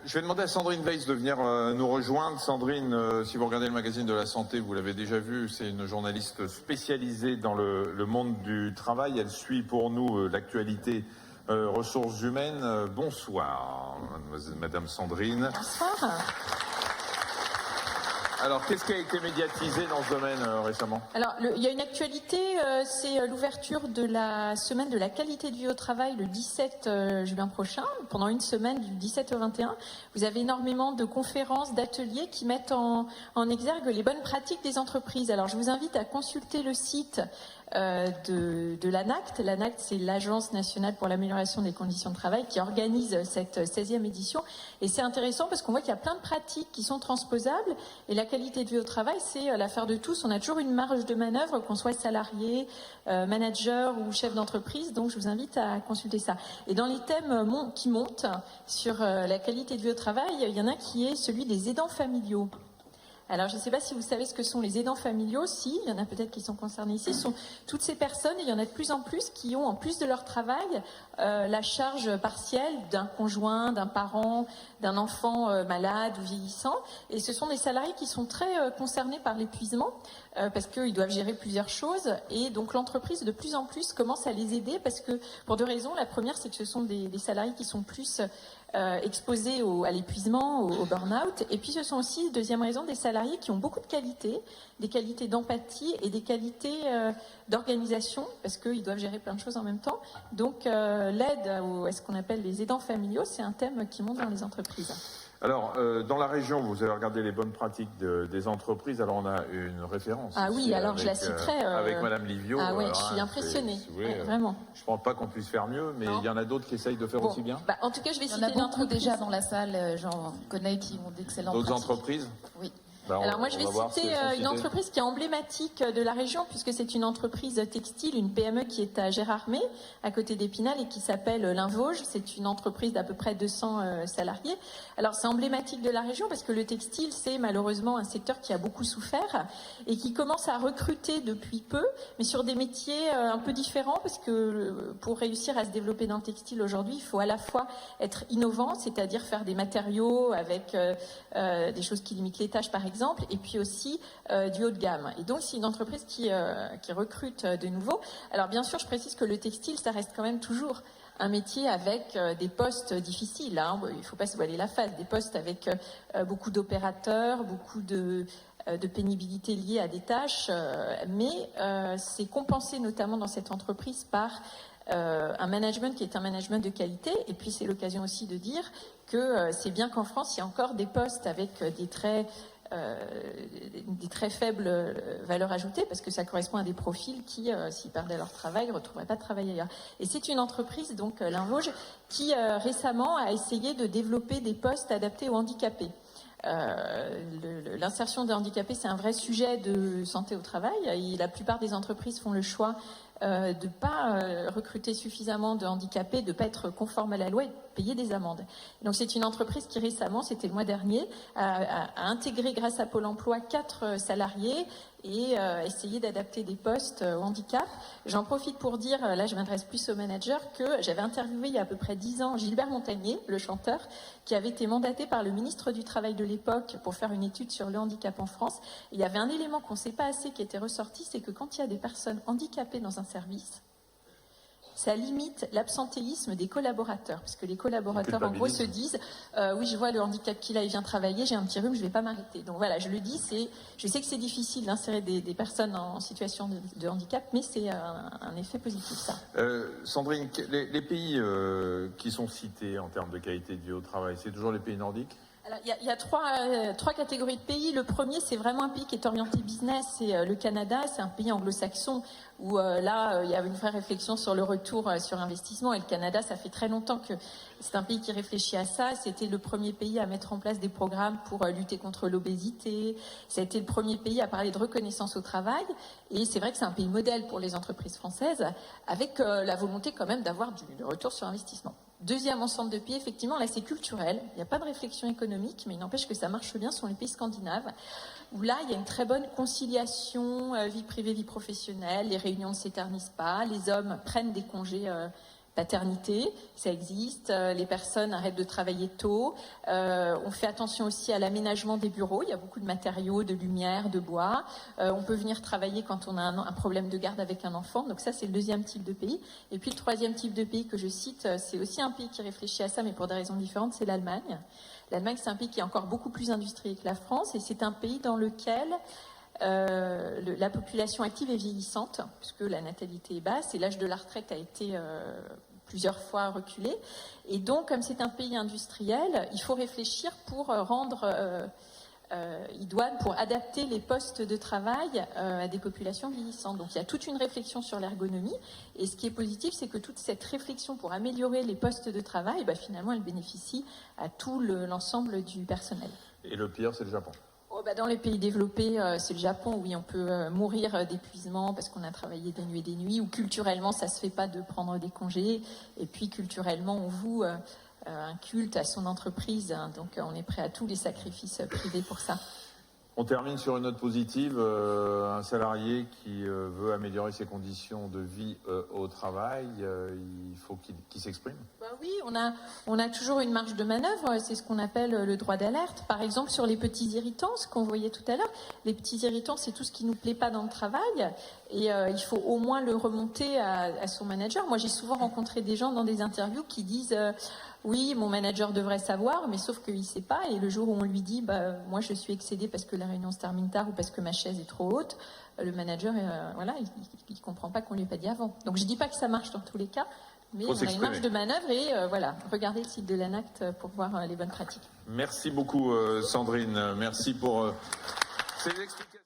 Je vais demander à Sandrine Weiss de venir nous rejoindre. Sandrine, si vous regardez le magazine de la santé, vous l'avez déjà vu, c'est une journaliste spécialisée dans le monde du travail. Elle suit pour nous l'actualité ressources humaines. Bonsoir, Madame Sandrine. Bonsoir. Alors, qu'est-ce qui a été médiatisé dans ce domaine récemment? Alors, il y a une actualité, c'est l'ouverture de la semaine de la qualité de vie au travail le 17 juin prochain, pendant une semaine du 17 au 21. Vous avez énormément de conférences, d'ateliers qui mettent en exergue les bonnes pratiques des entreprises. Alors, je vous invite à consulter le site de l'ANACT. L'ANACT, c'est l'Agence nationale pour l'amélioration des conditions de travail qui organise cette 16e édition. Et c'est intéressant parce qu'on voit qu'il y a plein de pratiques qui sont transposables. Et la qualité de vie au travail, c'est l'affaire de tous. On a toujours une marge de manœuvre, qu'on soit salarié, manager ou chef d'entreprise. Donc, je vous invite à consulter ça. Et dans les thèmes qui montent sur la qualité de vie au travail, il y en a qui est celui des aidants familiaux. Alors, je ne sais pas si vous savez ce que sont les aidants familiaux. Si, il y en a peut-être qui sont concernés ici. Ce sont toutes ces personnes, et il y en a de plus en plus, qui ont, en plus de leur travail, la charge partielle d'un conjoint, d'un parent, d'un enfant malade ou vieillissant. Et ce sont des salariés qui sont très concernés par l'épuisement, parce qu'ils doivent gérer plusieurs choses. Et donc, l'entreprise, de plus en plus, commence à les aider, parce que, pour deux raisons. La première, c'est que ce sont des salariés qui sont plus exposés à l'épuisement, au burn-out. Et puis, ce sont aussi, deuxième raison, des salariés qui ont beaucoup de qualités, des qualités d'empathie et des qualités d'organisation, parce qu'ils doivent gérer plein de choses en même temps. Donc, l'aide à ce qu'on appelle les aidants familiaux, c'est un thème qui monte dans les entreprises. Alors, dans la région, vous avez regardé les bonnes pratiques des entreprises. Alors, on a une référence. Ah oui, alors je la citerai. Avec Madame Livio. Ah oui, je suis impressionnée, vraiment. Je ne pense pas qu'on puisse faire mieux, mais il y en a d'autres qui essayent de faire aussi bien. Bah, en tout cas, je vais citer une entreprise déjà dans la salle, j'en connais qui ont d'excellentes pratiques. D'autres entreprises? Oui. Alors moi je vais citer une entreprise qui est emblématique de la région puisque c'est une entreprise textile, une PME qui est à Gérardmer, à côté d'Épinal et qui s'appelle Linvauge. C'est une entreprise d'à peu près 200 salariés. Alors c'est emblématique de la région parce que le textile c'est malheureusement un secteur qui a beaucoup souffert et qui commence à recruter depuis peu, mais sur des métiers un peu différents parce que pour réussir à se développer dans le textile aujourd'hui, il faut à la fois être innovant, c'est-à-dire faire des matériaux avec des choses qui limitent les tâches par exemple, et puis aussi du haut de gamme. Et donc, c'est une entreprise qui recrute de nouveau. Alors, bien sûr, je précise que le textile, ça reste quand même toujours un métier avec des postes difficiles. Hein. Il ne faut pas se voiler la face. Des postes avec beaucoup d'opérateurs, beaucoup de pénibilité liée à des tâches. Mais c'est compensé notamment dans cette entreprise par un management qui est un management de qualité. Et puis, c'est l'occasion aussi de dire que c'est bien qu'en France, il y a encore des postes avec des très faibles valeurs ajoutées parce que ça correspond à des profils qui, s'ils perdaient leur travail, ne retrouveraient pas de travail ailleurs. Et c'est une entreprise, donc Linvauge, qui récemment a essayé de développer des postes adaptés aux handicapés. L'insertion des handicapés, c'est un vrai sujet de santé au travail et la plupart des entreprises font le choix de ne pas recruter suffisamment de handicapés, de ne pas être conforme à la loi et de payer des amendes. Donc c'est une entreprise qui récemment, c'était le mois dernier, a intégré grâce à Pôle emploi 4 salariés et essayer d'adapter des postes au handicap. J'en profite pour dire, là je m'adresse plus aux managers, que j'avais interviewé il y a à peu près 10 ans Gilbert Montagnier, le chanteur, qui avait été mandaté par le ministre du Travail de l'époque pour faire une étude sur le handicap en France. Et il y avait un élément qu'on ne sait pas assez qui était ressorti, c'est que quand il y a des personnes handicapées dans un service, ça limite l'absentéisme des collaborateurs, parce que les collaborateurs, en gros, se disent oui, je vois le handicap qu'il a, il vient travailler, j'ai un petit rhume, je ne vais pas m'arrêter. Donc voilà, je le dis, je sais que c'est difficile d'insérer des personnes en situation de handicap, mais c'est un effet positif, ça. Sandrine, les pays qui sont cités en termes de qualité de vie au travail, c'est toujours les pays nordiques? Alors, il y a trois catégories de pays. Le premier, c'est vraiment un pays qui est orienté business, c'est le Canada, c'est un pays anglo-saxon où là, il y a une vraie réflexion sur le retour sur investissement. Et le Canada, ça fait très longtemps que c'est un pays qui réfléchit à ça. C'était le premier pays à mettre en place des programmes pour lutter contre l'obésité. Ça a été le premier pays à parler de reconnaissance au travail. Et c'est vrai que c'est un pays modèle pour les entreprises françaises, avec la volonté quand même d'avoir du retour sur investissement. Deuxième ensemble de pays, effectivement, là c'est culturel, il n'y a pas de réflexion économique, mais il n'empêche que ça marche bien, ce sont les pays scandinaves, où là il y a une très bonne conciliation, vie privée, vie professionnelle, les réunions ne s'éternisent pas, les hommes prennent des congés paternité, ça existe. Les personnes arrêtent de travailler tôt. On fait attention aussi à l'aménagement des bureaux. Il y a beaucoup de matériaux, de lumière, de bois. On peut venir travailler quand on a un problème de garde avec un enfant. Donc ça, c'est le deuxième type de pays. Et puis le troisième type de pays que je cite, c'est aussi un pays qui réfléchit à ça, mais pour des raisons différentes, c'est l'Allemagne. L'Allemagne, c'est un pays qui est encore beaucoup plus industriel que la France, et c'est un pays dans lequel la population active est vieillissante, puisque la natalité est basse, et l'âge de la retraite a été plusieurs fois reculé. Et donc, comme c'est un pays industriel, il faut réfléchir pour pour adapter les postes de travail à des populations vieillissantes. Donc il y a toute une réflexion sur l'ergonomie, et ce qui est positif, c'est que toute cette réflexion pour améliorer les postes de travail, finalement, elle bénéficie à tout l'ensemble du personnel. Et le pire, c'est le Japon. Dans les pays développés, c'est le Japon, oui, on peut mourir d'épuisement parce qu'on a travaillé des nuits et des nuits, ou culturellement, ça se fait pas de prendre des congés, et puis culturellement, on voue un culte à son entreprise, hein, donc on est prêt à tous les sacrifices privés pour ça. On termine sur une note positive. Un salarié qui veut améliorer ses conditions de vie au travail, il faut qu'il s'exprime. Oui, on a toujours une marge de manœuvre, c'est ce qu'on appelle le droit d'alerte. Par exemple, sur les petits irritants, ce qu'on voyait tout à l'heure, les petits irritants, c'est tout ce qui nous plaît pas dans le travail, et il faut au moins le remonter à son manager. Moi, j'ai souvent rencontré des gens dans des interviews qui disent oui, mon manager devrait savoir, mais sauf qu'il ne sait pas, et le jour où on lui dit moi je suis excédé parce que la réunion se termine tard ou parce que ma chaise est trop haute, le manager, il ne comprend pas qu'on ne lui ait pas dit avant. Donc je ne dis pas que ça marche dans tous les cas, mais on a une marge de manœuvre, et regardez le site de l'ANACT pour voir les bonnes pratiques. Merci beaucoup Sandrine, merci pour ces explications.